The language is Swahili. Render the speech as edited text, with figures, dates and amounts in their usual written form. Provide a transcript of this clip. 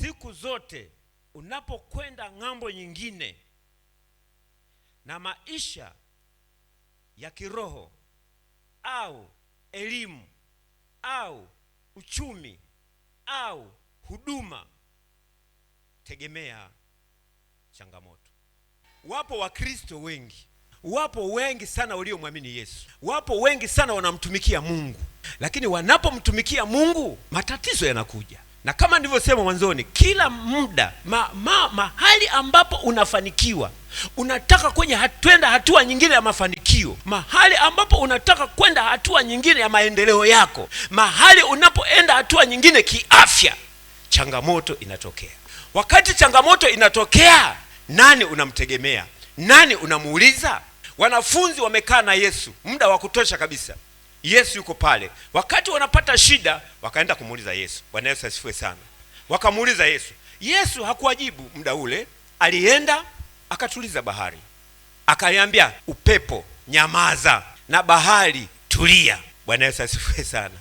Siku zote unapokwenda ng'ambo nyingine na maisha ya kiroho au elimu au uchumi au huduma, tegemea changamoto. Wapo Wakristo wengi, wapo wengi sana waliomwamini Yesu, wapo wengi sana wanamtumikia Mungu, lakini wanapomtumikia Mungu matatizo yanakuja. Na kama nilivyosema mwanzoni, kila muda mahali ambapo unafanikiwa, unataka kwenda hatua nyingine ya mafanikio, mahali ambapo unataka kwenda hatua nyingine ya maendeleo yako, mahali unapoenda hatua nyingine kiafya, changamoto inatokea. Wakati changamoto inatokea, nani unamtegemea? Nani unamuuliza? Wanafunzi wamekaa na Yesu muda wa kutosha kabisa. Yesu yuko pale. Wakati wanapata shida, wakaenda kumuuliza Yesu. Bwana Yesu asifiwe sana. Wakamuuliza Yesu. Yesu hakuwajibu muda ule. Alienda akatuliza bahari, akaliambia upepo nyamaza na bahari tulia. Bwana Yesu asifiwe sana.